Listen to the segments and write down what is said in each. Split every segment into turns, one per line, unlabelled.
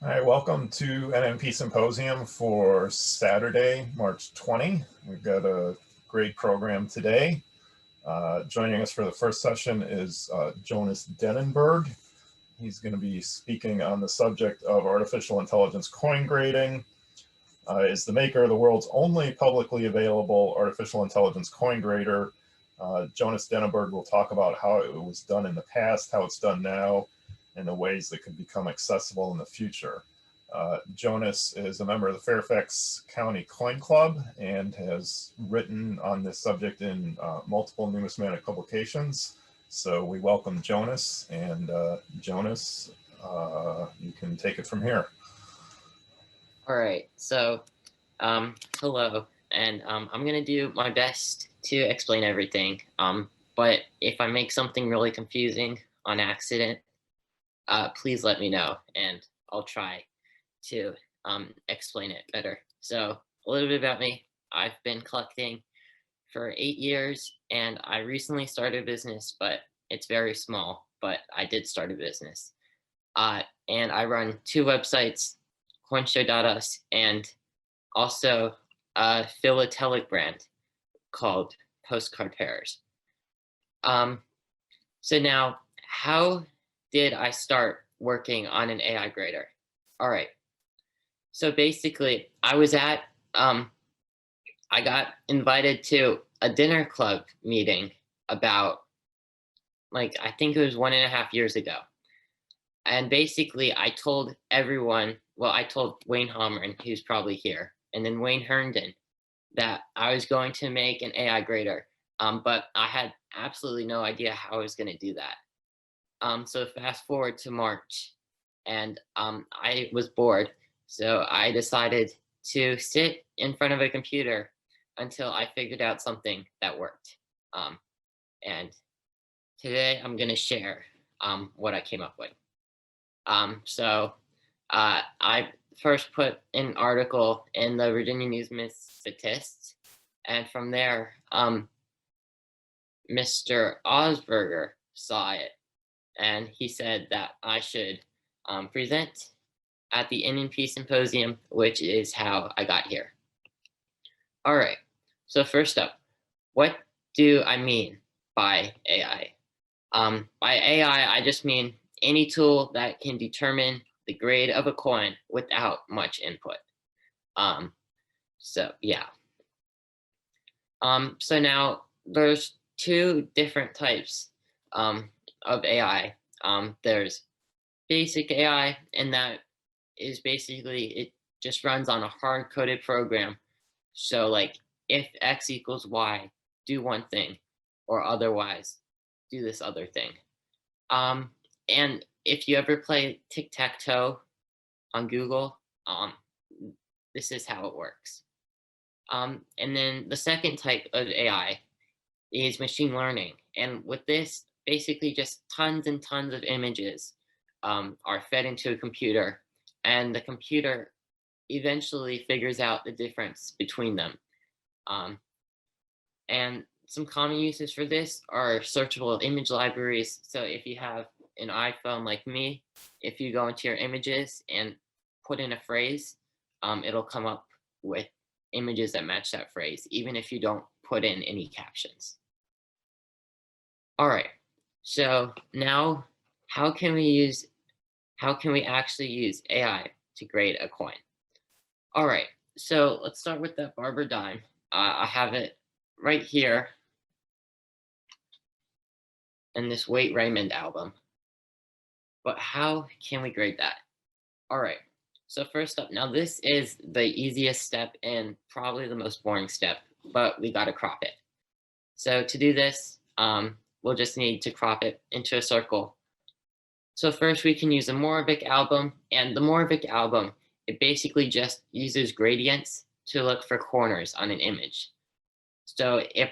All right, welcome to NNP Symposium for Saturday, March 20. We've got a great program today. Joining us for the first session is Jonas Denenberg. He's going to be speaking on the subject of artificial intelligence coin grading. Is the maker of the world's only publicly available artificial intelligence coin grader. Jonas Denenberg will talk about how it was done in the past, how it's done now, and the ways that could become accessible in the future. Jonas is a member of the Fairfax County Coin Club and has written on this subject in multiple numismatic publications. So we welcome Jonas, and Jonas, you can take it from here.
All right, so hello, and I'm gonna do my best to explain everything. But if I make something really confusing on accident, please let me know, and I'll try to explain it better. So a little bit about me: I've been collecting for 8 years, and I recently started a business, but it's very small. But I did start a business, and I run two websites, CoinShow.us and also a philatelic brand called Postcard Pairs. So now, how did I start working on an AI grader? All right. So basically, I got invited to a dinner club meeting about, I think it was 1.5 years ago. And basically, I told everyone, well, I told Wayne Homerun, who's probably here, and then Wayne Herndon, that I was going to make an AI grader, but I had absolutely no idea how I was going to do that. So fast forward to March, and I was bored, so I decided to sit in front of a computer until I figured out something that worked. And today I'm going to share what I came up with. I first put an article in the Virginia News Statist, and from there, Mr. Osberger saw it, and he said that I should present at the NNP Symposium, which is how I got here. All right, so first up, what do I mean by AI? By AI, I just mean any tool that can determine the grade of a coin without much input. So yeah. So now there's two different types of AI. There's basic AI, and that is basically, it just runs on a hard-coded program. So like, if X equals Y, do one thing, or otherwise do this other thing. And if you ever play tic-tac-toe on Google, this is how it works. And then the second type of AI is machine learning. And with this, basically just tons and tons of images are fed into a computer, and the computer eventually figures out the difference between them. And some common uses for this are searchable image libraries. So if you have an iPhone like me, if you go into your images and put in a phrase, it'll come up with images that match that phrase, even if you don't put in any captions. All right, so now how can we actually use AI to grade a coin? All right, so let's start with that Barber dime. I have it right here in this Wait Raymond album. But how can we grade that? All right, so first up, now this is the easiest step and probably the most boring step, but we gotta crop it. So to do this, we'll just need to crop it into a circle. So first we can use a Moravec album, and the Moravec album, it basically just uses gradients to look for corners on an image. So it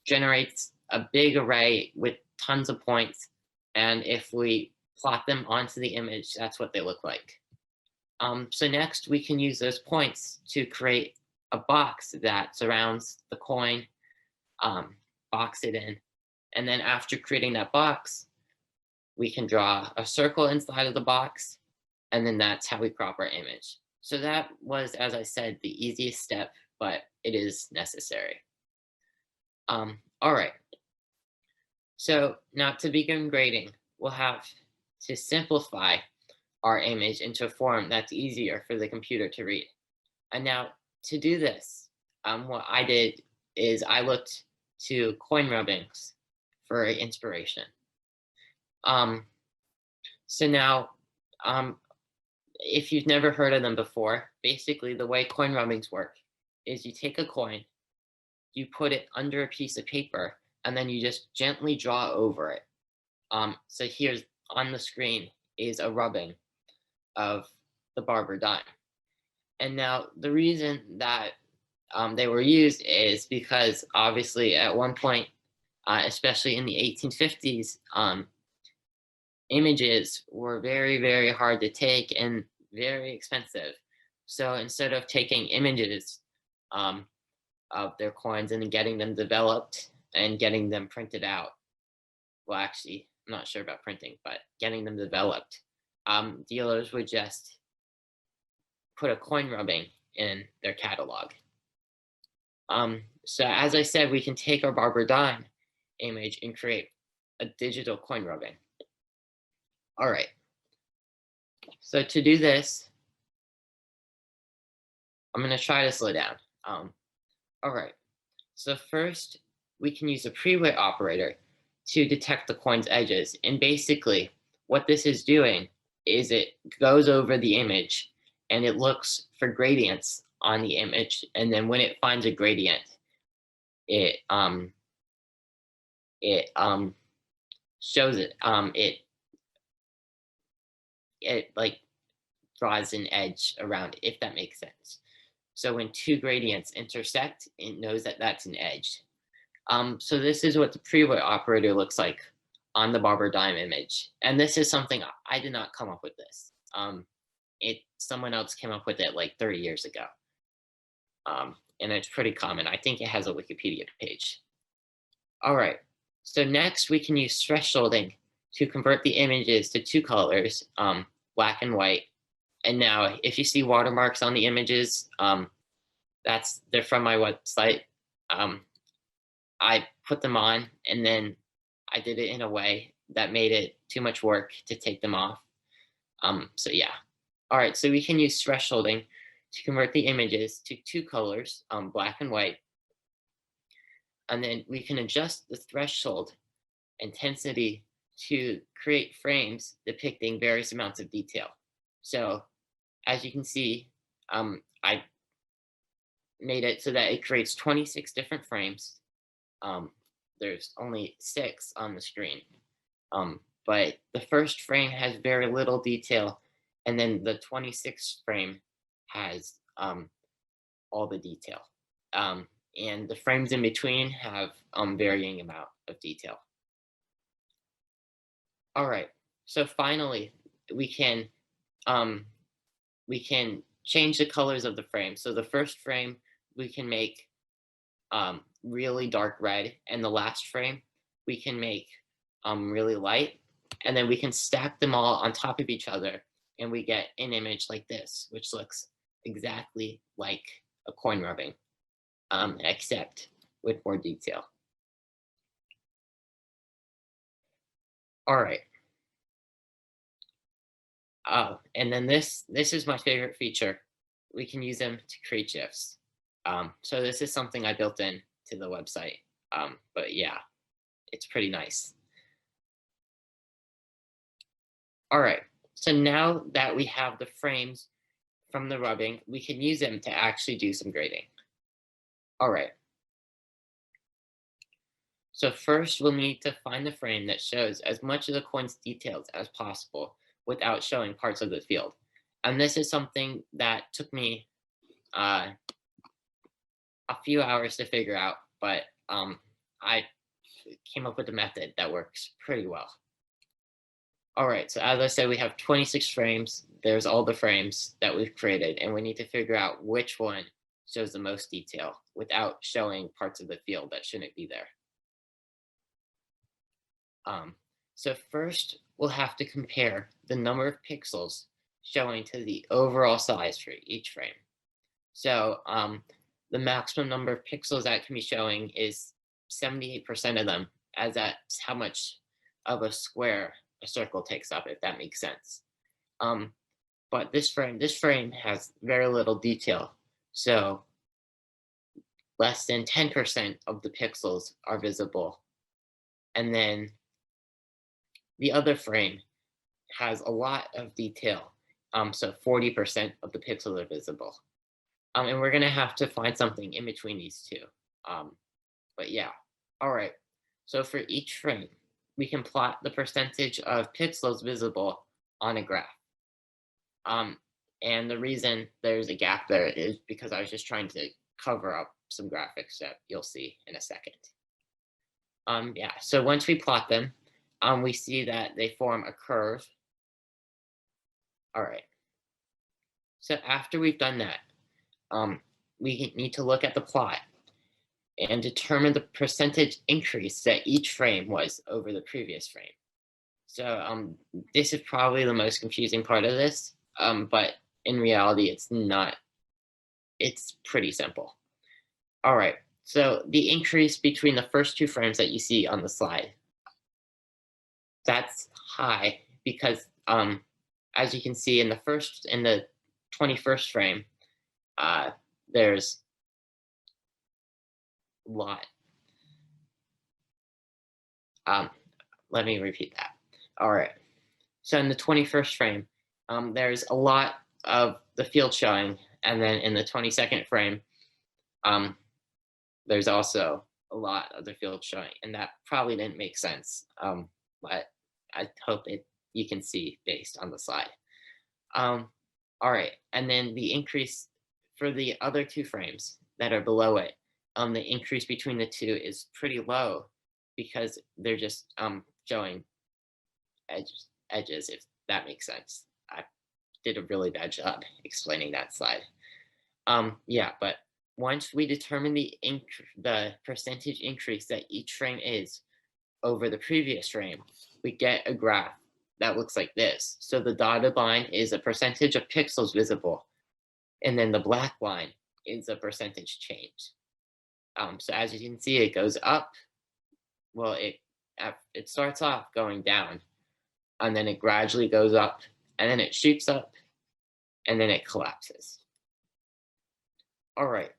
generates a big array with tons of points, and if we plot them onto the image, that's what they look like. So next we can use those points to create a box that surrounds the coin, box it in, and then after creating that box, we can draw a circle inside of the box, and then that's how we crop our image. So that was, as I said, the easiest step, but it is necessary. All right. So now to begin grading, we'll have to simplify our image into a form that's easier for the computer to read. And now to do this, what I did is I looked to coin rubbings for inspiration. So now, if you've never heard of them before, basically the way coin rubbings work is you take a coin, you put it under a piece of paper, and then you just gently draw over it. So here's on the screen is a rubbing of the barber dime. And now the reason that they were used is because obviously at one point, especially in the 1850s, images were very, very hard to take and very expensive. So instead of taking images of their coins and getting them developed and getting them printed out, well, actually, I'm not sure about printing, but getting them developed, dealers would just put a coin rubbing in their catalog. So as I said, we can take our barber dime image and create a digital coin rubbing. All right. So to do this, I'm going to try to slow down. All right. So first, we can use a pre-weight operator to detect the coin's edges. And basically, what this is doing is it goes over the image and it looks for gradients on the image. And then when it finds a gradient, it shows it. It like draws an edge around it, if that makes sense. So when two gradients intersect, it knows that that's an edge. So this is what the pre-weight operator looks like on the barber dime image. And this is something I did not come up with this. Someone else came up with it like 30 years ago. And it's pretty common. I think it has a Wikipedia page. All right. So next we can use thresholding to convert the images to two colors, black and white. And now if you see watermarks on the images, they're from my website. I put them on and then I did it in a way that made it too much work to take them off. So yeah. All right, so we can use thresholding to convert the images to two colors, black and white. And then we can adjust the threshold intensity to create frames depicting various amounts of detail. So as you can see, I made it so that it creates 26 different frames. There's only 6 on the screen. But the first frame has very little detail, and then the 26th frame has all the detail. And the frames in between have varying amount of detail. All right, so finally, we can change the colors of the frame. So the first frame we can make really dark red, and the last frame we can make really light, and then we can stack them all on top of each other, and we get an image like this, which looks exactly like a coin rubbing, except with more detail. All right. Oh, and then this is my favorite feature. We can use them to create GIFs. So this is something I built in to the website. But yeah, it's pretty nice. All right, so now that we have the frames from the rubbing, we can use them to actually do some grading. All right. So first we'll need to find the frame that shows as much of the coin's details as possible without showing parts of the field. And this is something that took me a few hours to figure out, but I came up with a method that works pretty well. All right, so as I said, we have 26 frames. There's all the frames that we've created, and we need to figure out which one shows the most detail without showing parts of the field that shouldn't be there. So first, we'll have to compare the number of pixels showing to the overall size for each frame. So the maximum number of pixels that can be showing is 78% of them, as that's how much of a square a circle takes up, if that makes sense. But this frame has very little detail, so less than 10% of the pixels are visible. And then the other frame has a lot of detail, so 40% of the pixels are visible. And we're gonna have to find something in between these two. But yeah, all right. So for each frame, we can plot the percentage of pixels visible on a graph. And the reason there's a gap there is because I was just trying to cover up some graphics that you'll see in a second. Yeah, so once we plot them, we see that they form a curve. All right. So after we've done that, we need to look at the plot and determine the percentage increase that each frame was over the previous frame. So this is probably the most confusing part of this, but in reality, it's not. It's pretty simple. All right, so the increase between the first two frames that you see on the slide, that's high because as you can see in the 21st frame, there's a lot. Let me repeat that. All right. So in the 21st frame, there's a lot of the field showing, and then in the 22nd frame, there's also a lot of the field showing, and that probably didn't make sense, but I hope you can see based on the slide. All right, and then the increase for the other two frames that are below it, the increase between the two is pretty low because they're just showing edges, if that makes sense. I did a really bad job explaining that slide. Yeah, but once we determine the percentage increase that each frame is over the previous frame, we get a graph that looks like this. So the dotted line is a percentage of pixels visible, and then the black line is a percentage change. So as you can see, it goes up. Well, it starts off going down, and then it gradually goes up, and then it shoots up, and then it collapses. All right,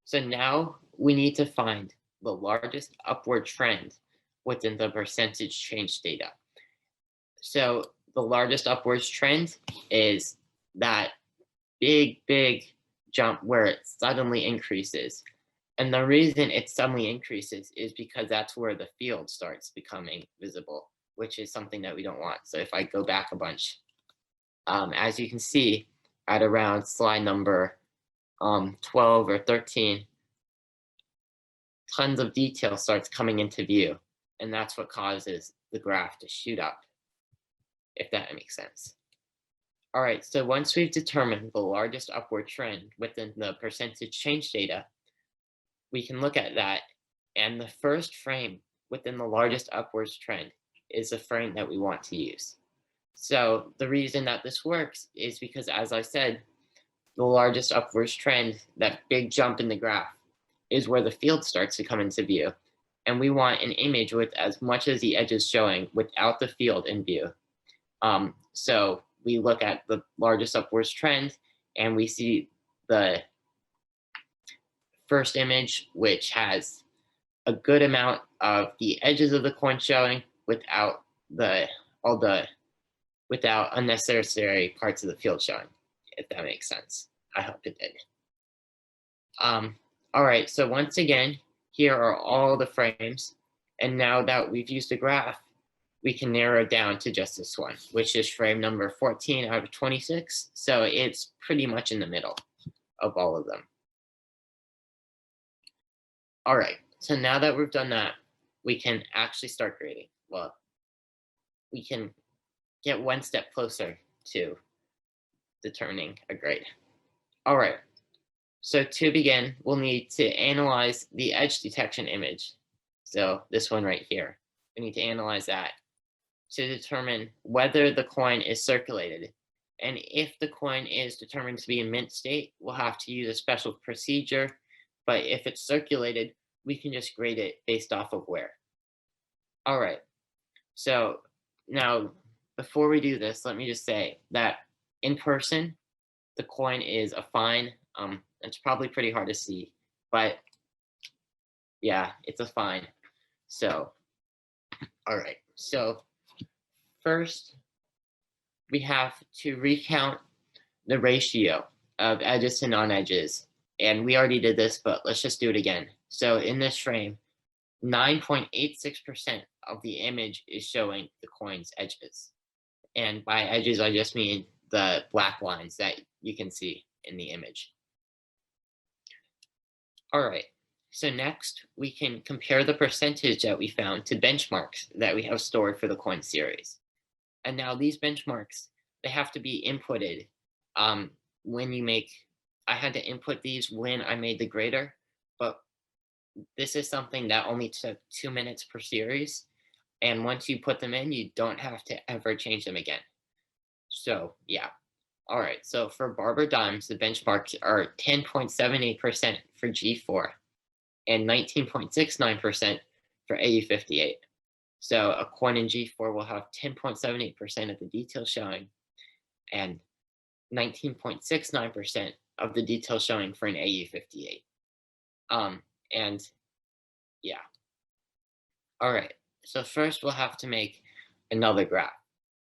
so now we need to find the largest upward trend within the percentage change data. So the largest upwards trend is that big jump where it suddenly increases. And the reason it suddenly increases is because that's where the field starts becoming visible, which is something that we don't want. So if I go back a bunch, as you can see at around slide number 12 or 13, tons of detail starts coming into view. And that's what causes the graph to shoot up, if that makes sense. All right, so once we've determined the largest upward trend within the percentage change data, we can look at that, and the first frame within the largest upwards trend is the frame that we want to use. So the reason that this works is because, as I said, the largest upwards trend, that big jump in the graph, is where the field starts to come into view. And we want an image with as much as the edges showing without the field in view. So we look at the largest upwards trend, and we see the first image, which has a good amount of the edges of the coin showing without without unnecessary parts of the field showing, if that makes sense. I hope it did. All right, so once again, here are all the frames. And now that we've used the graph, we can narrow it down to just this one, which is frame number 14 out of 26. So it's pretty much in the middle of all of them. All right, so now that we've done that, we can actually start grading. Well, we can get one step closer to determining a grade. All right, so to begin, we'll need to analyze the edge detection image. So this one right here, we need to analyze that to determine whether the coin is circulated And if the coin is determined to be in mint state, we'll have to use a special procedure. But if it's circulated, we can just grade it based off of where. All right. So now, before we do this, let me just say that in person, the coin is a fine. It's probably pretty hard to see, but yeah, it's a fine. So, all right. So first, we have to recount the ratio of edges to non-edges. And we already did this, but let's just do it again. So in this frame, 9.86% of the image is showing the coin's edges. And by edges, I just mean the black lines that you can see in the image. All right, so next we can compare the percentage that we found to benchmarks that we have stored for the coin series. And now these benchmarks, they have to be inputted when you make, I had to input these when I made the grader, but this is something that only took 2 minutes per series. And once you put them in, you don't have to ever change them again. So yeah. All right, so for Barber dimes, the benchmarks are 10.78% for G4 and 19.69% for AU58. So a coin in G4 will have 10.78% of the detail showing and 19.69% of the detail showing for an AU58. And yeah. All right, so first we'll have to make another graph.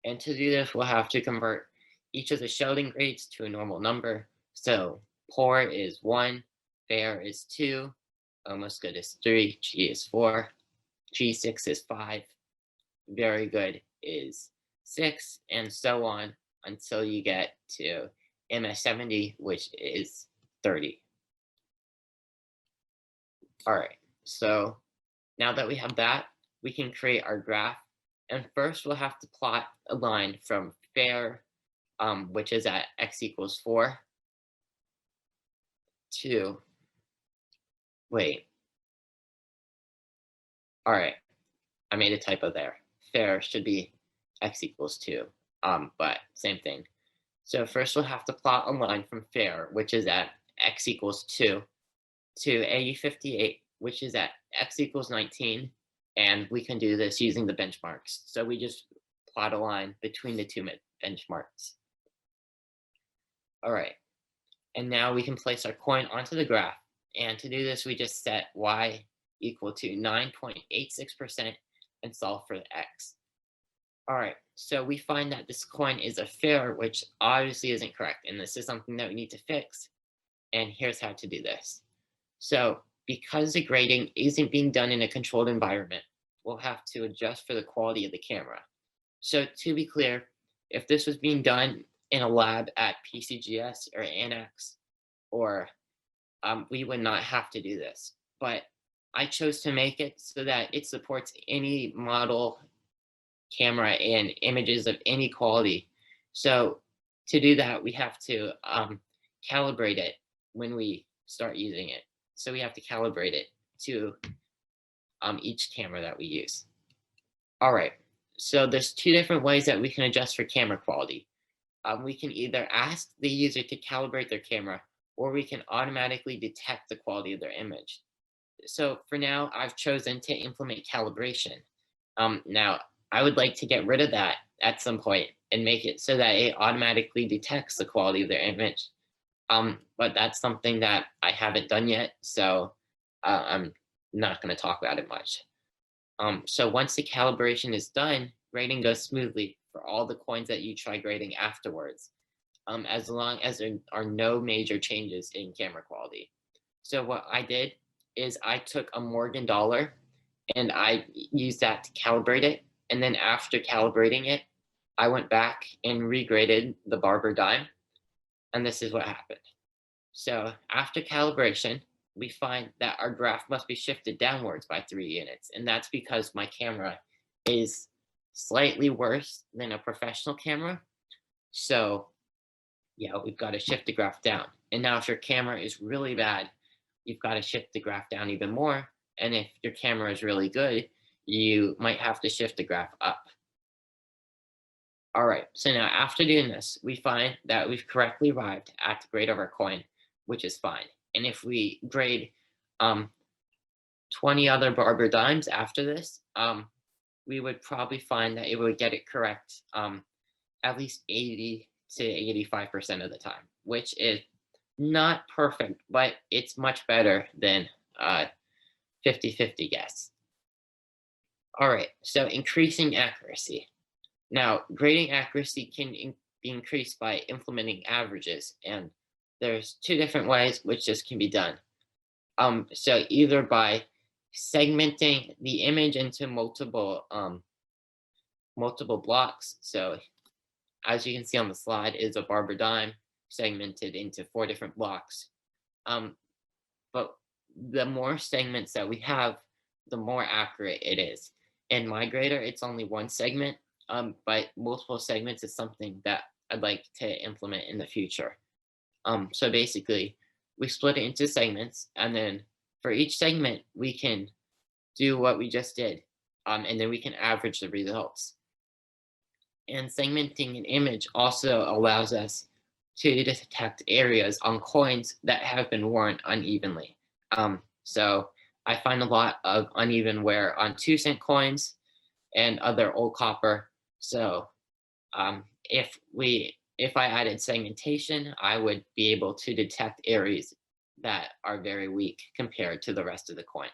And to do this, we'll have to convert each of the shielding grades to a normal number. So poor is 1, fair is 2, almost good is 3, G is 4, G6 is 5, very good is 6, and so on until you get to MS70, which is 30. All right, so now that we have that, we can create our graph. And first we'll have to plot a line from fair, which is at x equals 4, to, wait, all right, I made a typo there. Fair should be x equals 2, but same thing. So first we'll have to plot a line from fair, which is at x equals 2, to AU58, which is at x equals 19, and we can do this using the benchmarks. So we just plot a line between the two benchmarks. All right, and now we can place our coin onto the graph. And to do this, we just set y equal to 9.86% and solve for the x. All right, so we find that this coin is a fair, which obviously isn't correct. And this is something that we need to fix. And here's how to do this. So because the grading isn't being done in a controlled environment, we'll have to adjust for the quality of the camera. So to be clear, if this was being done in a lab at PCGS or Annex, or we would not have to do this. But I chose to make it so that it supports any model camera and images of any quality. So to do that, we have to calibrate it when we start using it. So we have to calibrate it to each camera that we use. All right, so there's 2 different ways that we can adjust for camera quality. We can either ask the user to calibrate their camera, or we can automatically detect the quality of their image. So for now, I've chosen to implement calibration. Now, I would like to get rid of that at some point and make it so that it automatically detects the quality of their image. But that's something that I haven't done yet, so I'm not going to talk about it much. So once the calibration is done, grading goes smoothly for all the coins that you try grading afterwards, as long as there are no major changes in camera quality. So what I did is I took a Morgan dollar and I used that to calibrate it. And then after calibrating it, I went back and regraded the Barber dime. And this is what happened. So after calibration, we find that our graph must be shifted downwards by 3 units. And that's because my camera is slightly worse than a professional camera. So yeah, we've got to shift the graph down. And now if your camera is really bad, you've got to shift the graph down even more. And if your camera is really good, you might have to shift the graph up. All right, so now after doing this, we find that we've correctly arrived at the grade of our coin, which is fine. And if we grade 20 other barber dimes after this, we would probably find that it would get it correct at least 80 to 85% of the time, which is not perfect, but it's much better than 50-50 guess. All right, so increasing accuracy. Now, grading accuracy can be increased by implementing averages, and there's two different ways which this can be done. So either by segmenting the image into multiple blocks. So as you can see on the slide, is a barber dime segmented into 4 different blocks. But the more segments that we have, the more accurate it is. In my grader, it's only 1 segment, but multiple segments is something that I'd like to implement in the future. So basically, we split it into segments, and then for each segment, we can do what we just did, and then we can average the results. And segmenting an image also allows us to detect areas on coins that have been worn unevenly. So I find a lot of uneven wear on 2-cent coins and other old copper. So if I added segmentation, I would be able to detect areas that are very weak compared to the rest of the coin.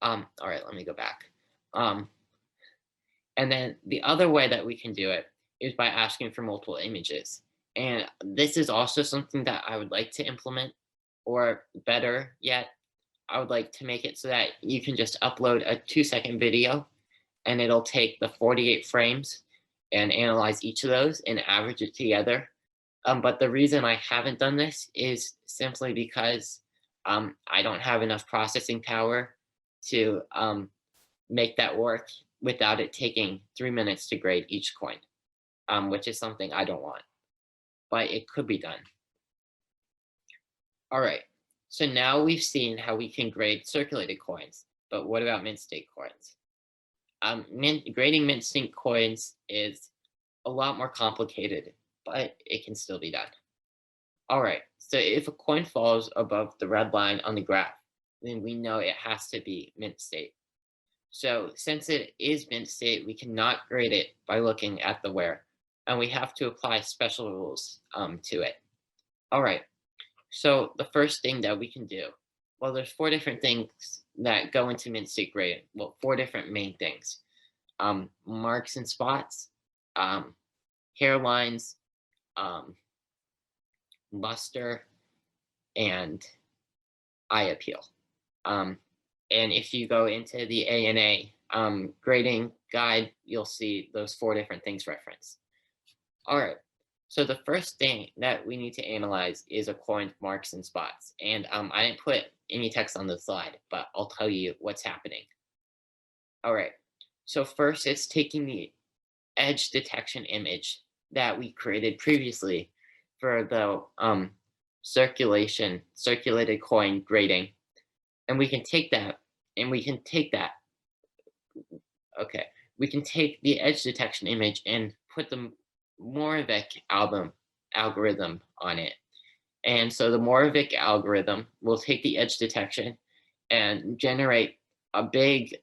All right, let me go back. And then the other way that we can do it is by asking for multiple images. And this is also something that I would like to implement, or better yet, I would like to make it so that you can just upload a 2-second video and it'll take the 48 frames and analyze each of those and average it together. But the reason I haven't done this is simply because I don't have enough processing power to make that work without it taking 3 minutes to grade each coin, which is something I don't want, but it could be done. All right, so now we've seen how we can grade circulated coins, but what about mint state coins? Grading mint state coins is a lot more complicated, but it can still be done. All right, so if a coin falls above the red line on the graph, then we know it has to be mint state. So since it is mint state, we cannot grade it by looking at the wear, and we have to apply special rules to it. All right, so the first thing that we can do, well, there's 4 different things that go into mint state grading. Well, 4 different main things. Marks and spots, hairlines, luster, and eye appeal. And if you go into the ANA grading guide, you'll see those 4 different things referenced. All right, so the first thing that we need to analyze is a coin's marks and spots. And I didn't put any text on the slide, but I'll tell you what's happening. All right, so first it's taking the edge detection image that we created previously for the circulated coin grading. And we can take that, okay, we can take the edge detection image and put the Moravec algorithm on it. And so the Moravec algorithm will take the edge detection and generate a big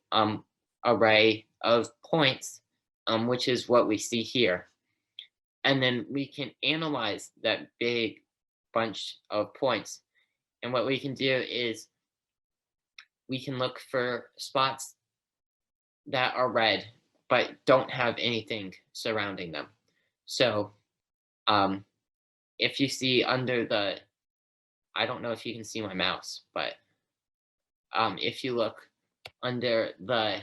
array of points, which is what we see here. And then we can analyze that big bunch of points. And what we can do is we can look for spots that are red but don't have anything surrounding them. So if you see under the, I don't know if you can see my mouse, but if you look under the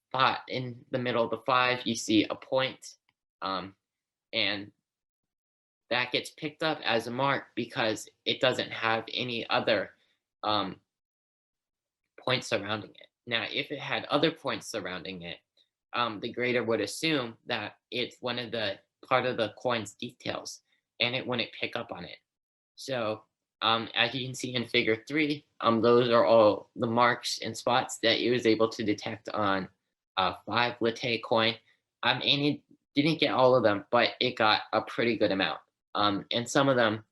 spot in the middle of the 5, you see a point, and that gets picked up as a mark because it doesn't have any other points surrounding it. Now, if it had other points surrounding it, the grader would assume that it's one of the part of the coin's details, and it wouldn't pick up on it. So as you can see in figure 3, those are all the marks and spots that it was able to detect on 5 latte coin. And it didn't get all of them, but it got a pretty good amount. And some of them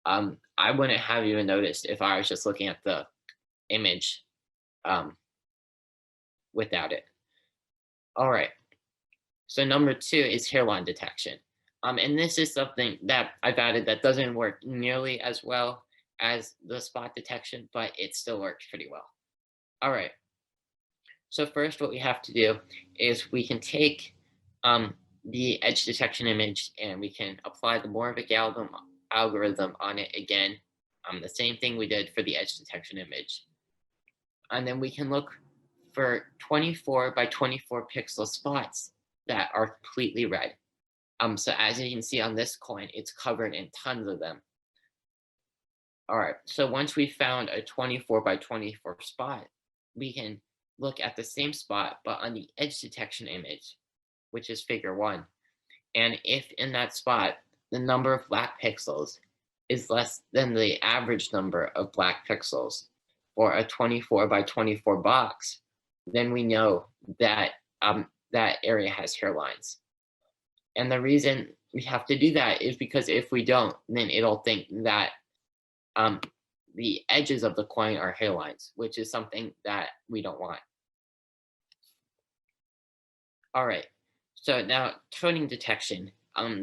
I wouldn't have even noticed if I was just looking at the image um, without it. All right. So number 2 is hairline detection. And this is something that I've added that doesn't work nearly as well as the spot detection, but it still works pretty well. All right. So first what we have to do is we can take the edge detection image and we can apply the Moravec algorithm on it again. The same thing we did for the edge detection image. And then we can look for 24 by 24 pixel spots that are completely red. So as you can see on this coin, it's covered in tons of them. All right, so once we found a 24 by 24 spot, we can look at the same spot, but on the edge detection image, which is figure 1. And if in that spot, the number of black pixels is less than the average number of black pixels for a 24 by 24 box, then we know that that area has hairlines. And the reason we have to do that is because if we don't, then it'll think that the edges of the coin are hairlines, which is something that we don't want. All right, so now toning detection.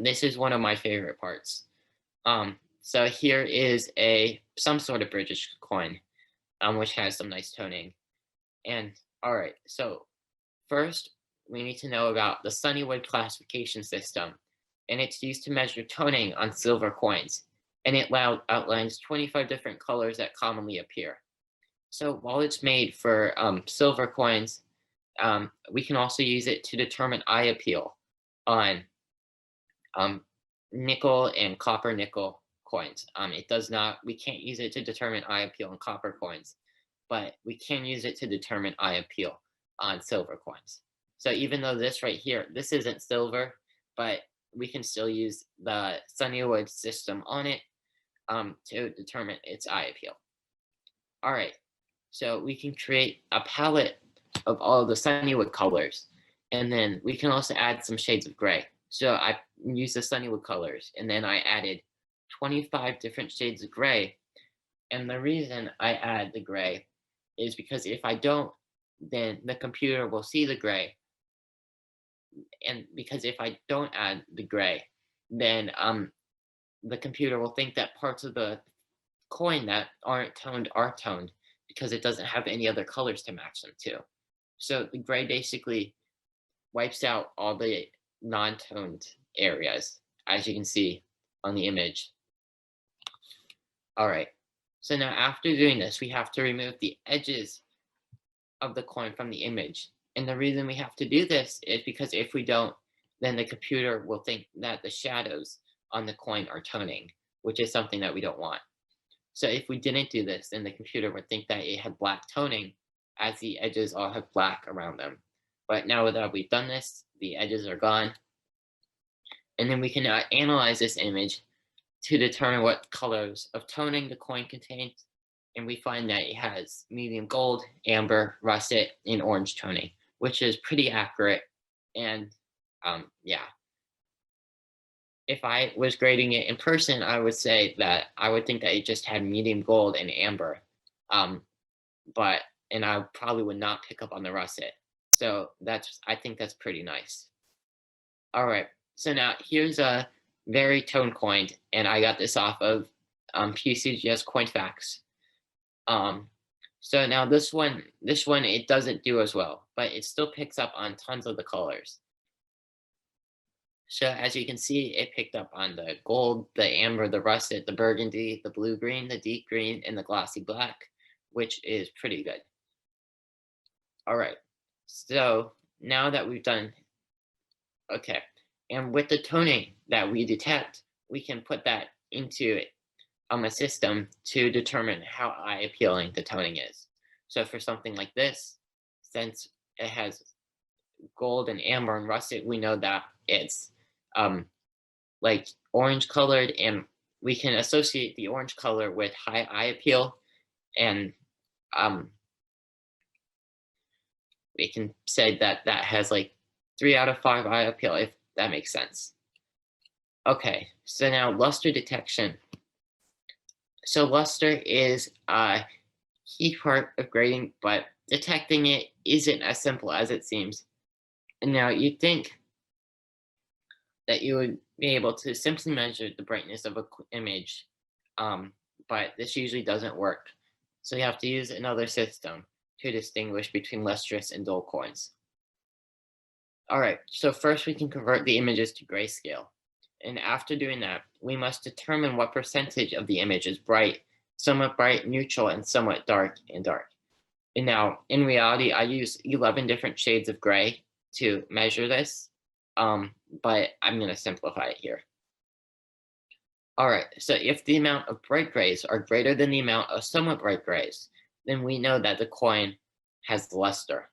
This is one of my favorite parts. So here is some sort of British coin, which has some nice toning. And all right, so first we need to know about the Sunnywood classification system, and it's used to measure toning on silver coins. And it outlines 25 different colors that commonly appear. So while it's made for silver coins, we can also use it to determine eye appeal on nickel and copper nickel coins. We can't use it to determine eye appeal on copper coins, but we can use it to determine eye appeal on silver coins. So even though this right here, this isn't silver, but we can still use the Sunnywood system on it to determine its eye appeal. All right, so we can create a palette of all of the Sunnywood colors, and then we can also add some shades of gray. So I used the Sunnywood colors, and then I added 25 different shades of gray. And the reason I add the gray is because if I don't, then the computer will see the gray. And because if I don't add the gray, then the computer will think that parts of the coin that aren't toned are toned because it doesn't have any other colors to match them to. So the gray basically wipes out all the non-toned areas, as you can see on the image. All right, so now after doing this, we have to remove the edges of the coin from the image. And the reason we have to do this is because if we don't, then the computer will think that the shadows on the coin are toning, which is something that we don't want. So if we didn't do this, then the computer would think that it had black toning as the edges all have black around them. But now that we've done this, the edges are gone. And then we can now analyze this image to determine what colors of toning the coin contains. And we find that it has medium gold, amber, russet, and orange toning, which is pretty accurate. And yeah. If I was grading it in person, I would say that I would think that it just had medium gold and amber. And I probably would not pick up on the russet. So I think that's pretty nice. All right, so now here's a very tone coin, and I got this off of PCGS CoinFacts. So now this one, it doesn't do as well, but it still picks up on tons of the colors. So as you can see, it picked up on the gold, the amber, the russet, the burgundy, the blue-green, the deep green, and the glossy black, which is pretty good. All right, so now that we've done, okay, and with the toning that we detect, we can put that into a system to determine how eye appealing the toning is. So for something like this, since it has gold and amber and russet, we know that it's like orange colored, and we can associate the orange color with high eye appeal. And we can say that that has like 3 out of 5 eye appeal, if that makes sense. Okay, so now luster detection. So luster is a key part of grading, but detecting it isn't as simple as it seems. And now you'd think that you would be able to simply measure the brightness of an image, but this usually doesn't work. So you have to use another system to distinguish between lustrous and dull coins. All right, so first we can convert the images to grayscale. And after doing that, we must determine what percentage of the image is bright, somewhat bright, neutral, and somewhat dark and dark. And now, in reality, I use 11 different shades of gray to measure this, but I'm going to simplify it here. All right, so if the amount of bright grays are greater than the amount of somewhat bright grays, then we know that the coin has luster.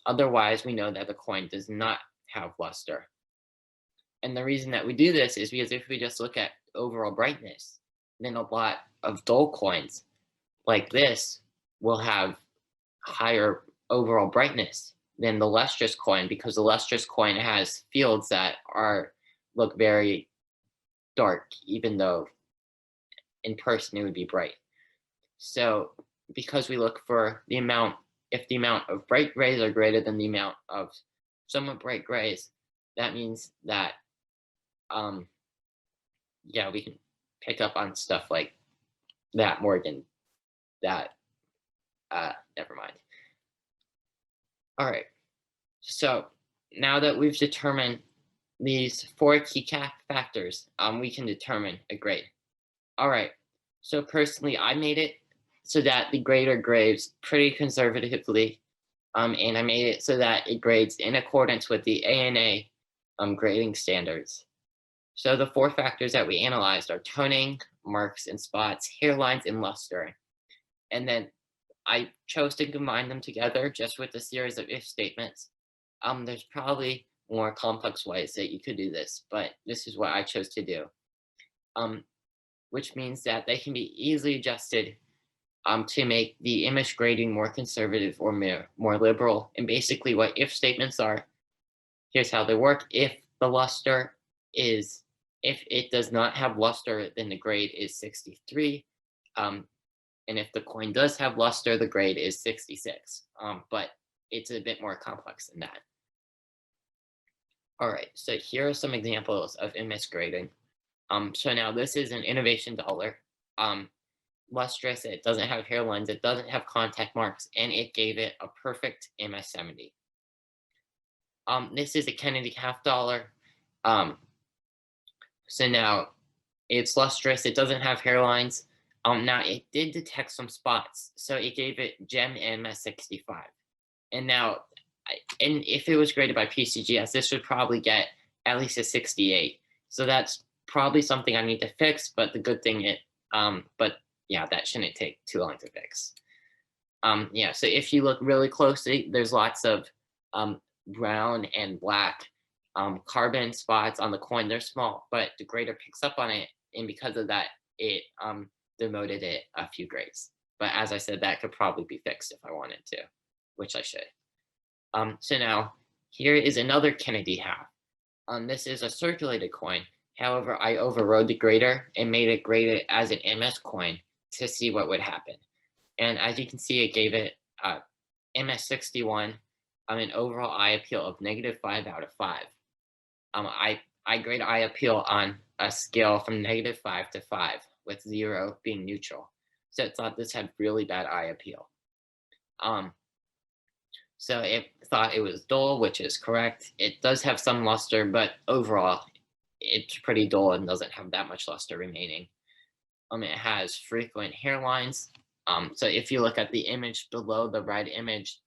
Otherwise, we know that the coin does not have luster. And the reason that we do this is because if we just look at overall brightness, then a lot of dull coins like this will have higher overall brightness than the lustrous coin, because the lustrous coin has fields that look very dark, even though in person it would be bright. So because we look for the amount, if the amount of bright grays are greater than the amount of somewhat bright grays, that means that yeah, we can pick up on stuff like that more than that. Never mind. All right, so now that we've determined these 4 key factors, we can determine a grade. All right, so personally, I made it so that the grade are grades pretty conservatively, and I made it so that it grades in accordance with the ANA grading standards. So the 4 factors that we analyzed are toning, marks and spots, hairlines, and luster. And then I chose to combine them together just with a series of if statements. There's probably more complex ways that you could do this, but this is what I chose to do. Which means that they can be easily adjusted to make the image grading more conservative or more liberal. And basically what if statements are, here's how they work. If it does not have luster, then the grade is 63. And if the coin does have luster, the grade is 66. But it's a bit more complex than that. All right, so here are some examples of image grading. So now this is an innovation dollar. Lustrous, it doesn't have hairlines, it doesn't have contact marks, and it gave it a perfect MS-70. This is a Kennedy half dollar. So now it's lustrous, it doesn't have hairlines. Now it did detect some spots, so it gave it gem MS-65. And now, and if it was graded by PCGS, this would probably get at least a 68. So that's probably something I need to fix, but the good thing but yeah, that shouldn't take too long to fix. Yeah, so if you look really closely, there's lots of brown and black carbon spots on the coin. They're small, but the grader picks up on it, and because of that, it demoted it a few grades. But as I said, that could probably be fixed if I wanted to, which I should. So now, here is another Kennedy half. This is a circulated coin. However, I overrode the grader and made it graded as an MS coin to see what would happen. And as you can see, it gave it MS-61 an overall eye appeal of -5 out of 5. I grade eye appeal on a scale from -5 to 5, with 0 being neutral. So it thought this had really bad eye appeal. So it thought it was dull, which is correct. It does have some luster, but overall, it's pretty dull and doesn't have that much luster remaining. It has frequent hairlines. So if you look at the image below the red image,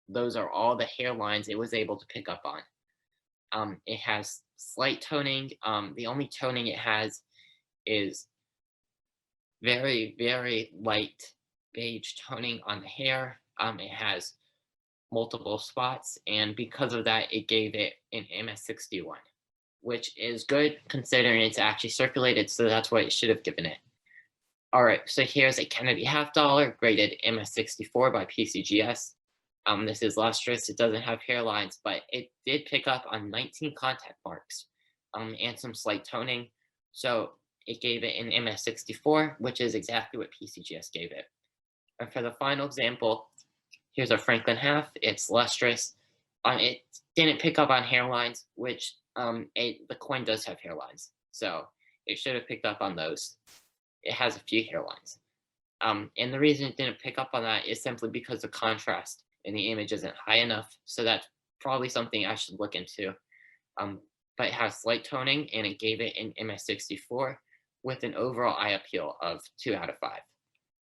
those are all the hairlines it was able to pick up on. It has slight toning. The only toning it has is very, very light beige toning on the hair. It has multiple spots, and because of that, it gave it an MS-61, which is good considering it's actually circulated, so that's what it should have given it. All right, so here's a Kennedy half dollar graded MS-64 by PCGS. This is lustrous. It doesn't have hairlines, but it did pick up on 19 contact marks and some slight toning. So it gave it an MS64, which is exactly what PCGS gave it. And for the final example, here's a Franklin half. It's lustrous. It didn't pick up on hairlines, which the coin does have hairlines. So it should have picked up on those. It has a few hairlines. And the reason it didn't pick up on that is simply because the contrast in the image isn't high enough. So that's probably something I should look into. But it has slight toning, and it gave it an MS64 with an overall eye appeal of 2 out of 5.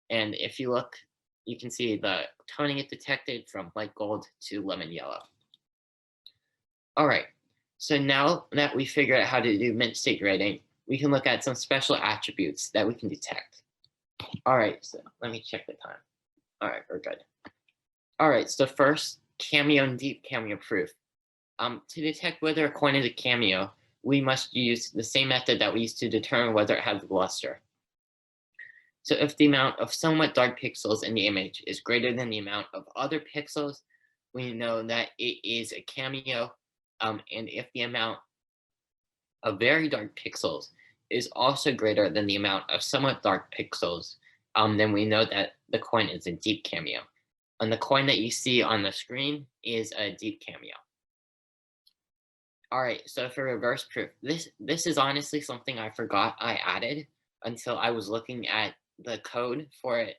And if you look, you can see the toning it detected from light gold to lemon yellow. All right, so now that we figured out how to do mint state grading, we can look at some special attributes that we can detect. All right, so let me check the time. All right, we're good. All right, so first, cameo and deep cameo proof. To detect whether a coin is a cameo, we must use the same method that we used to determine whether it has luster. So if the amount of somewhat dark pixels in the image is greater than the amount of other pixels, we know that it is a cameo. And if the amount of very dark pixels is also greater than the amount of somewhat dark pixels, then we know that the coin is a deep cameo. And the coin that you see on the screen is a deep cameo. All right, so for reverse proof, this is honestly something I forgot I added until I was looking at the code for it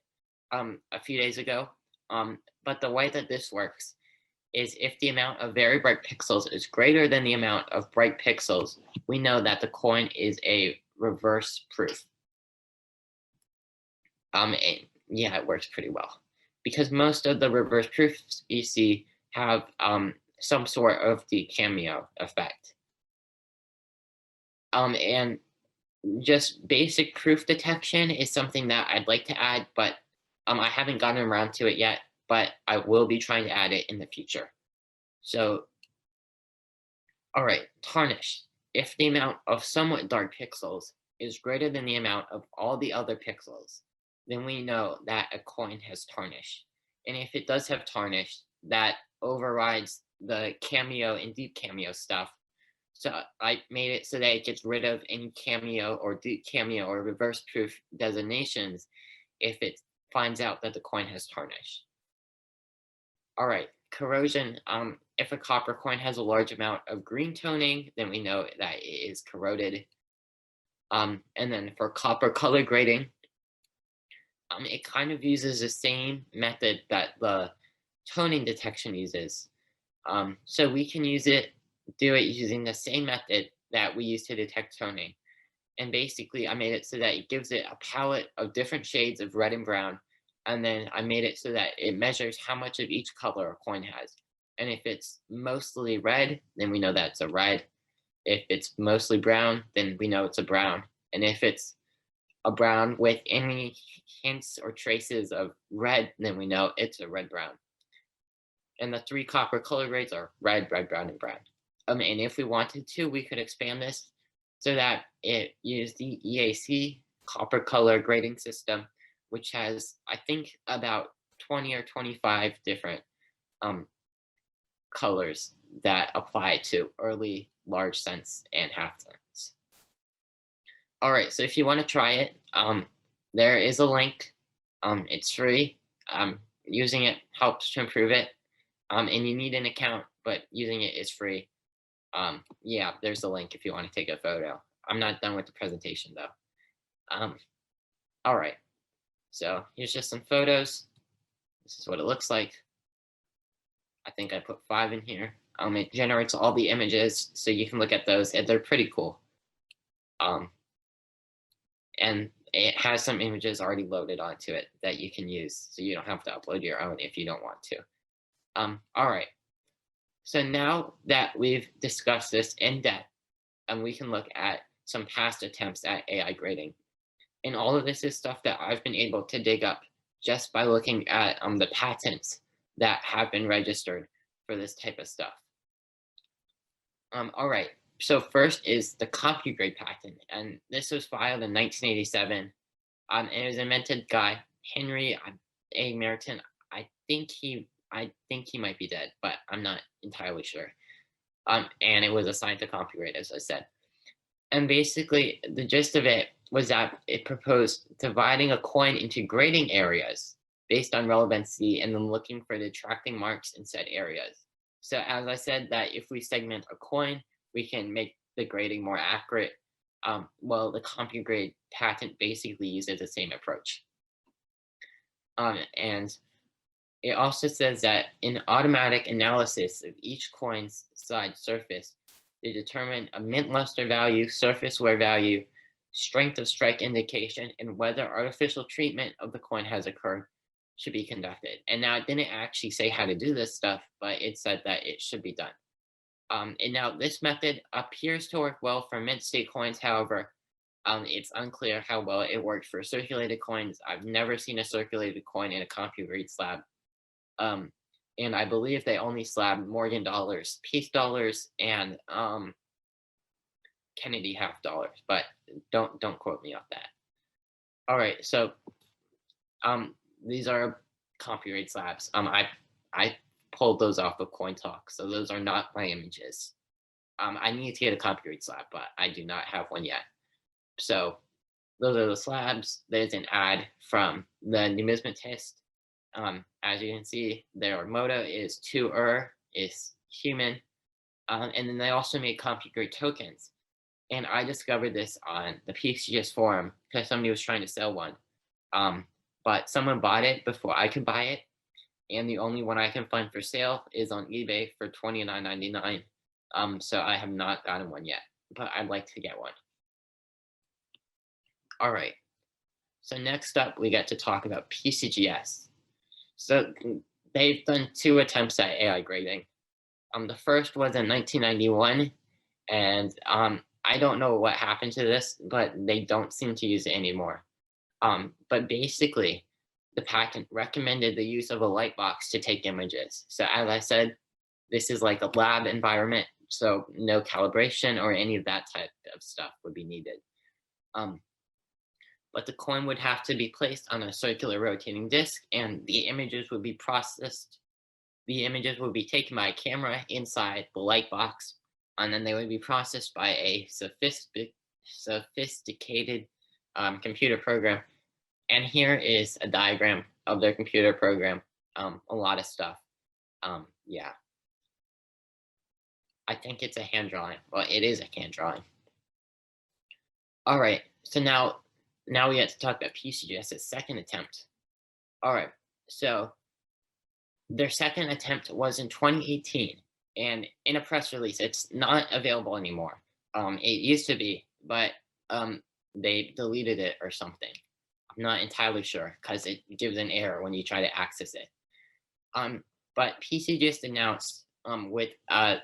a few days ago. But the way that this works is if the amount of very bright pixels is greater than the amount of bright pixels, we know that the coin is a reverse proof. And yeah, it works pretty well because most of the reverse proofs you see have some sort of the cameo effect. And just basic proof detection is something that I'd like to add, but I haven't gotten around to it yet, but I will be trying to add it in the future. So, all right, tarnish. If the amount of somewhat dark pixels is greater than the amount of all the other pixels, then we know that a coin has tarnish. And if it does have tarnish, that overrides the cameo and deep cameo stuff. So I made it so that it gets rid of any cameo or deep cameo or reverse proof designations if it finds out that the coin has tarnish. All right, corrosion. If a copper coin has a large amount of green toning, then we know that it is corroded. And then for copper color grading, it kind of uses the same method that the toning detection uses. So we can do it using the same method that we use to detect toning. And basically, I made it so that it gives it a palette of different shades of red and brown. And then I made it so that it measures how much of each color a coin has. And if it's mostly red, then we know that's a red. If it's mostly brown, then we know it's a brown. And if it's a brown with any hints or traces of red, then we know it's a red-brown. And the 3 copper color grades are red, red, brown, and brown. And if we wanted to, we could expand this so that it used the EAC copper color grading system, which has, I think, about 20 or 25 different colors that apply to early, large cents, and half cents. All right, so if you want to try it, there is a link. It's free. Using it helps to improve it. And you need an account, but using it is free. Yeah, there's a link if you want to take a photo. I'm not done with the presentation though. All right, so here's just some photos. This is what it looks like. I think I put 5 in here. It generates all the images, so you can look at those, and they're pretty cool. And it has some images already loaded onto it that you can use, so you don't have to upload your own if you don't want to. All right. So now that we've discussed this in depth, we can look at some past attempts at AI grading. And all of this is stuff that I've been able to dig up just by looking at the patents that have been registered for this type of stuff. All right, so first is the CompuGrade patent, and this was filed in 1987. It was invented by Henry A. Merton. I think he I think he might be dead, but I'm not entirely sure. And it was assigned to CompuGrade, as I said. And basically, the gist of it was that it proposed dividing a coin into grading areas based on relevancy and then looking for detracting marks in said areas. So as I said, that if we segment a coin, we can make the grading more accurate. Well, the CompuGrade patent basically uses the same approach. And it also says that in automatic analysis of each coin's side surface, they determine a mint luster value, surface wear value, strength of strike indication, and whether artificial treatment of the coin has occurred should be conducted. And now it didn't actually say how to do this stuff, but it said that it should be done. And now this method appears to work well for mint state coins. However, it's unclear how well it worked for circulated coins. I've never seen a circulated coin in a CompuGrade slab. And I believe they only slabbed Morgan dollars, Peace dollars, and Kennedy half dollars, but don't quote me on that. All right, so these are CompuGrade slabs. I pulled those off of Coin Talk, so those are not my images. I need to get a CompuGrade slab, but I do not have one yet. So those are the slabs. There's an ad from the numismatist. As you can see, their motto is to is human. And then they also made CompuGrade tokens. And I discovered this on the PCGS forum because somebody was trying to sell one. But someone bought it before I could buy it. And the only one I can find for sale is on eBay for $29.99. So I have not gotten one yet, but I'd like to get one. All right. So next up, we get to talk about PCGS. So they've done 2 attempts at AI grading. The first was in 1991, and I don't know what happened to this, but they don't seem to use it anymore. But basically, the patent recommended the use of a light box to take images. So as I said, this is like a lab environment, so no calibration or any of that type of stuff would be needed. But the coin would have to be placed on a circular rotating disc, and the images would be processed. The images would be taken by a camera inside the light box, and then they would be processed by a sophisticated computer program. And here is a diagram of their computer program. A lot of stuff. Yeah. I think it's a hand drawing. Well, it is a hand drawing. All right. So now we get to talk about PCGS's second attempt. All right. So their second attempt was in 2018. And in a press release, it's not available anymore. It used to be, but they deleted it or something. I'm not entirely sure because it gives an error when you try to access it. But PC just announced with an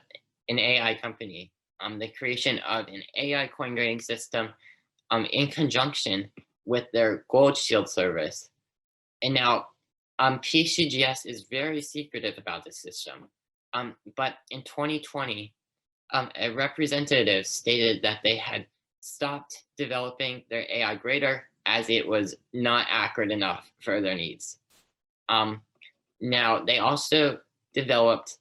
AI company the creation of an AI coin grading system in conjunction with their Gold Shield service. And now PCGS is very secretive about this system. But in 2020, a representative stated that they had stopped developing their AI grader as it was not accurate enough for their needs. Now, they also developed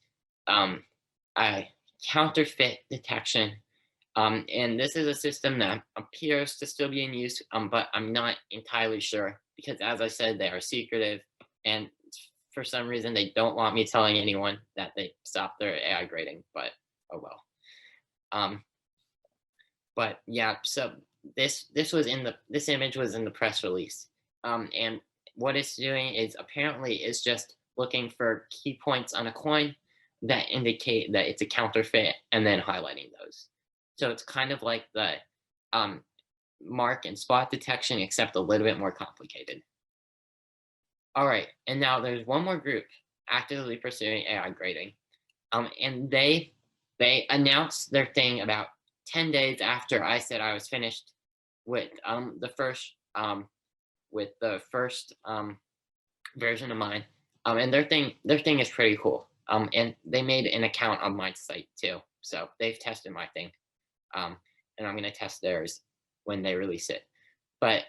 a counterfeit detection. And this is a system that appears to still be in use, but I'm not entirely sure because, as I said, they are secretive. And for some reason, they don't want me telling anyone that they stopped their AI grading, but oh well. But yeah, so this image was in the press release. And what it's doing is apparently it's just looking for key points on a coin that indicate that it's a counterfeit and then highlighting those. So it's kind of like the mark and spot detection, except a little bit more complicated. All right, and now there's one more group actively pursuing AI grading. And they announced their thing about 10 days after I said I was finished with the first version of mine. And their thing is pretty cool. And they made an account on my site too. So they've tested my thing. And I'm gonna test theirs when they release it. But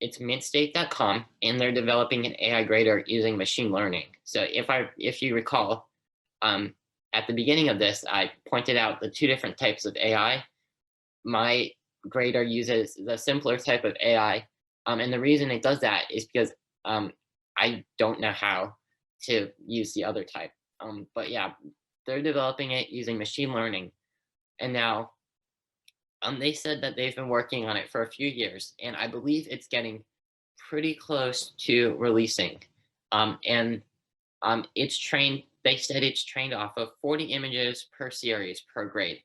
it's mintstate.com, and they're developing an AI grader using machine learning. So if you recall, at the beginning of this, I pointed out the two different types of AI. My grader uses the simpler type of AI, and the reason it does that is because I don't know how to use the other type. But yeah, they're developing it using machine learning, and now they said that they've been working on it for a few years, and I believe it's getting pretty close to releasing. And it's trained. They said it's trained off of 40 images per series per grade.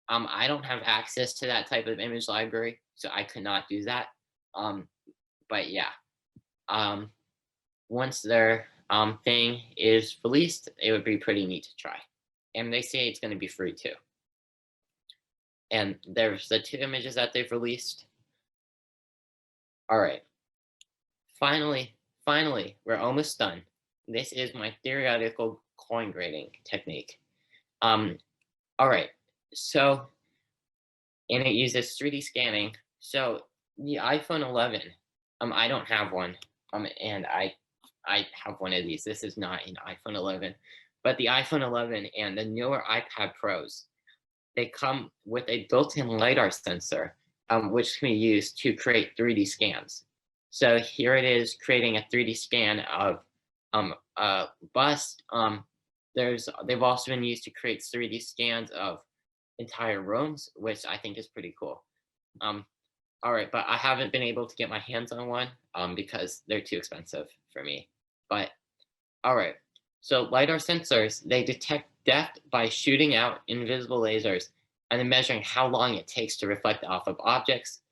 I don't have access to that type of image library, so I could not do that. But yeah, um, once their thing is released, it would be pretty neat to try. And they say it's going to be free too. And there's the two images that they've released. All right. Finally, we're almost done. This is my theoretical coin grading technique. All right. So, and it uses 3D scanning. So the iPhone 11, I don't have one. And I have one of these. This is not an iPhone 11, but the iPhone 11 and the newer iPad Pros, they come with a built-in LiDAR sensor, which can be used to create 3D scans. So here it is creating a 3D scan of a bus. They've also been used to create 3D scans of entire rooms, which I think is pretty cool. All right, but I haven't been able to get my hands on one because they're too expensive for me. But all right, so LiDAR sensors, they detect depth by shooting out invisible lasers and then measuring how long it takes to reflect off of objects.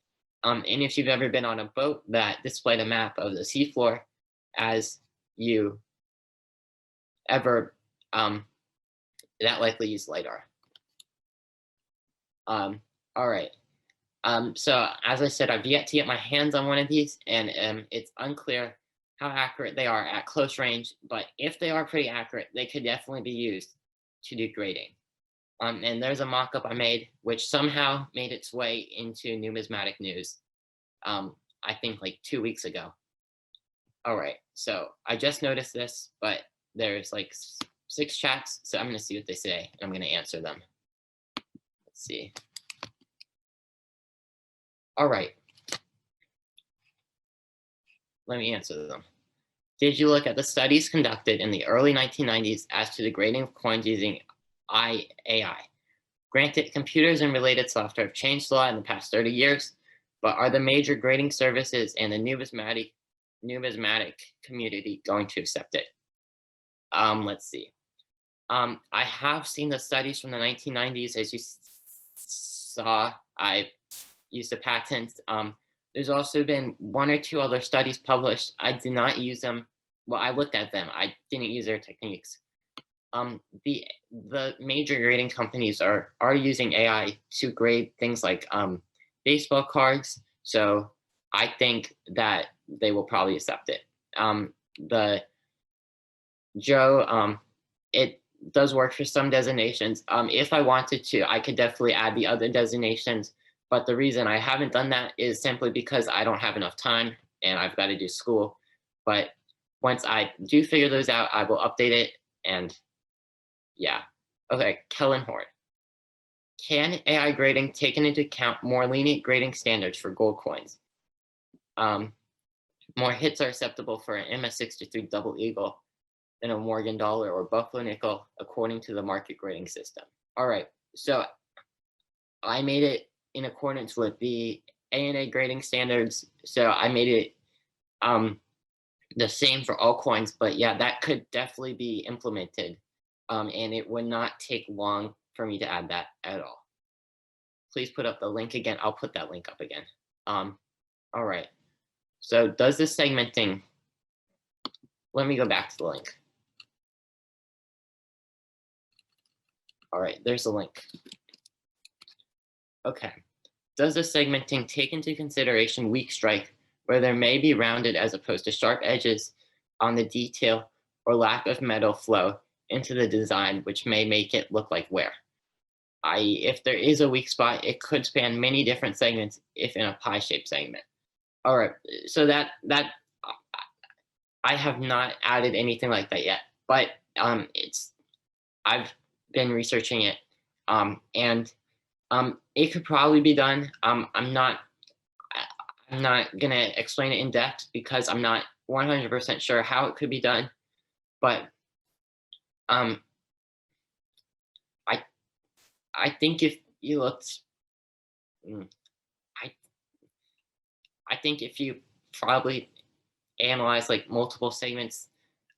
And if you've ever been on a boat that displayed a map of the seafloor as you ever, that likely used LiDAR. All right. So as I said, I've yet to get my hands on one of these, and it's unclear how accurate they are at close range, but if they are pretty accurate, they could definitely be used to do grading. And there's a mock-up I made, which somehow made its way into numismatic news, I think like 2 weeks ago. All right, so I just noticed this, but there's like 6 chats, so I'm gonna see what they say, and I'm gonna answer them. Let's see. All right. Let me answer them. Did you look at the studies conducted in the early 1990s as to the grading of coins using AI? Granted, computers and related software have changed a lot in the past 30 years, but are the major grading services and the numismatic community going to accept it? Let's see. I have seen the studies from the 1990s. As you saw, I used the patents. There's also been 1 or 2 other studies published. I did not use them. Well, I looked at them. I didn't use their techniques. The major grading companies are using AI to grade things like baseball cards. So I think that they will probably accept it. It does work for some designations. If I wanted to, I could definitely add the other designations. But the reason I haven't done that is simply because I don't have enough time and I've got to do school. But once I do figure those out, I will update it. And yeah. Okay, Kellen Hort. Can AI grading take into account more lenient grading standards for gold coins? More hits are acceptable for an MS63 double eagle than a Morgan dollar or Buffalo nickel, according to the market grading system. All right, so I made it in accordance with the ANA grading standards. So I made it the same for all coins, but yeah, that could definitely be implemented. And it would not take long for me to add that at all. Please put up the link again. I'll put that link up again. All right. So does this segmenting, let me go back to the link. All right, there's the link. Okay. Does the segmenting take into consideration weak strike, where there may be rounded as opposed to sharp edges on the detail or lack of metal flow into the design, which may make it look like wear? If there is a weak spot, it could span many different segments if in a pie-shaped segment. All right. So I have not added anything like that yet, but it's I've been researching it, and it could probably be done. I'm not gonna explain it in depth because I'm not 100% sure how it could be done, but um, I I think if you looked, mm, I I think if you probably analyze like multiple segments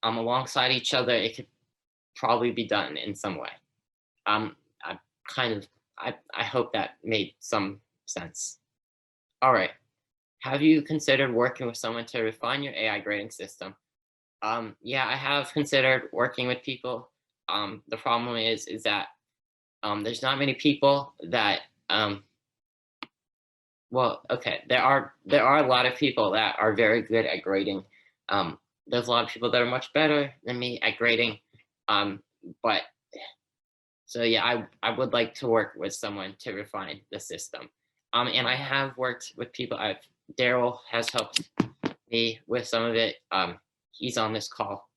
alongside each other, it could probably be done in some way. I kind of I hope that made some sense. All right. Have you considered working with someone to refine your AI grading system? Yeah, I have considered working with people. The problem is that there's not many people that well, okay, there are a lot of people that are very good at grading. There's a lot of people that are much better than me at grading. Um, but so yeah, I would like to work with someone to refine the system. And I have worked with people. Daryl has helped me with some of it. He's on this call.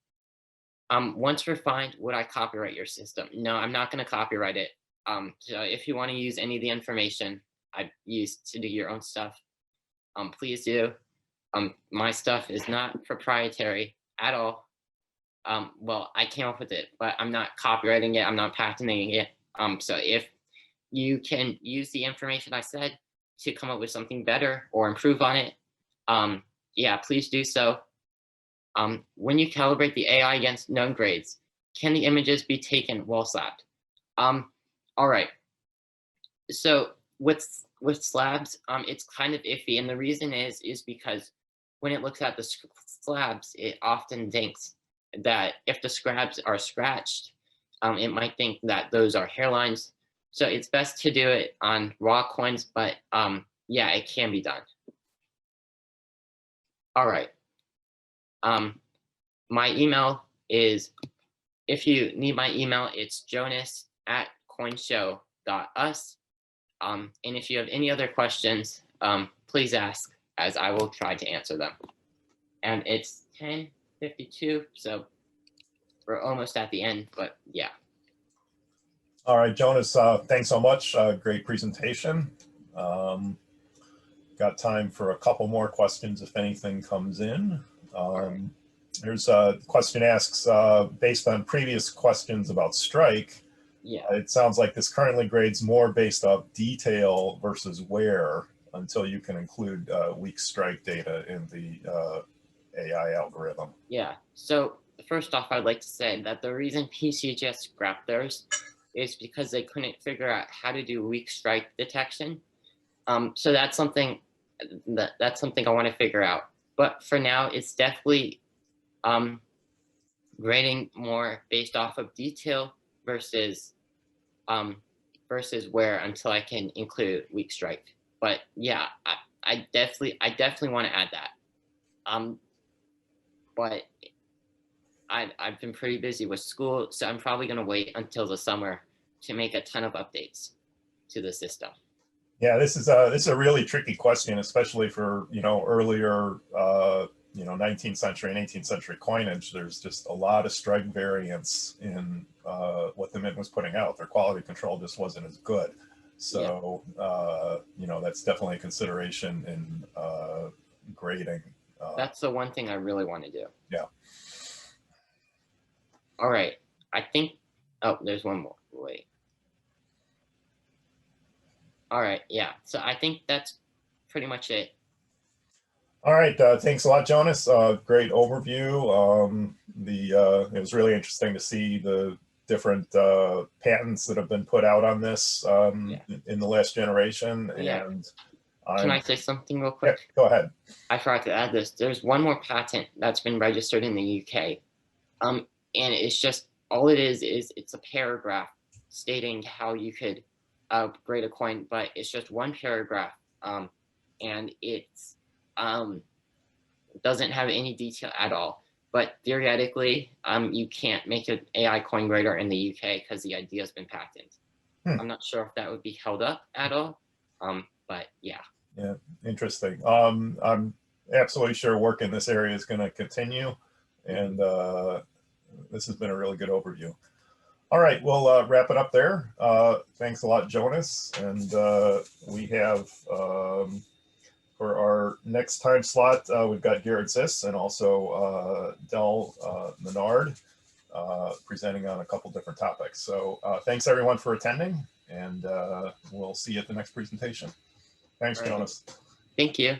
Once refined, would I copyright your system? No, I'm not going to copyright it. So if you want to use any of the information I've used to do your own stuff, please do. My stuff is not proprietary at all. Well, I came up with it, but I'm not copywriting it. I'm not patenting it. So if you can use the information I said to come up with something better or improve on it, um, yeah, please do so. When you calibrate the AI against known grades, can the images be taken while slabbed? Um, all right. So with slabs, it's kind of iffy, and the reason is because when it looks at the slabs, it often thinks that if the scraps are scratched, it might think that those are hairlines. So it's best to do it on raw coins, but yeah, it can be done. All right. Um, my email is, if you need my email, it's jonas@coinshow.us. And if you have any other questions, please ask, as I will try to answer them. And it's 10:52, so we're almost at the end, but yeah.
All right, Jonas, thanks so much. Great presentation. Um, got time for a couple more questions if anything comes in.
Right.
There's a question asks, based on previous questions about strike,
Yeah.
it sounds like this currently grades more based off detail versus wear until you can include weak strike data in the AI algorithm.
Yeah. So first off, I'd like to say that the reason PCGS scrapped theirs is because they couldn't figure out how to do weak strike detection. So that's something I want to figure out. But for now, it's definitely um, grading more based off of detail versus um, versus where until I can include weak strike. But yeah, I definitely want to add that. Um, but I've been pretty busy with school, so I'm probably gonna wait until the summer to make a ton of updates to the system.
Yeah, this is a really tricky question, especially for earlier 19th century and 18th century coinage. There's just a lot of strike variance in what the Mint was putting out. Their quality control just wasn't as good.
Yeah,
So that's definitely a consideration in grading.
that's the one thing I really want to do.
Yeah.
All right, I think. Oh, there's one more. Wait. All right, yeah. So I think that's pretty much it.
All right, thanks a lot, Jonas. Great overview. It was really interesting to see the different patents that have been put out on this
Yeah,
in the last generation.
yeah.
And
Can
I'm,
I say something real
yeah,
quick?
go ahead.
I forgot to add this. There's one more patent that's been registered in the UK. And it's just all it is it's a paragraph stating how you could grade a coin, but it's just one paragraph, and it's doesn't have any detail at all. But theoretically, you can't make an AI coin grader in the UK because the idea has been patented.
Hmm.
I'm not sure if that would be held up at all, but yeah.
Yeah, interesting. I'm absolutely sure work in this area is going to continue, and this has been a really good overview. All right, we'll wrap it up there. Thanks a lot, Jonas. And we have, for our next time slot, we've got Garrett Ziss and also Del Menard presenting on a couple different topics. So thanks everyone for attending, and we'll see you at the next presentation. Thanks,
All right.
Jonas.
Thank you.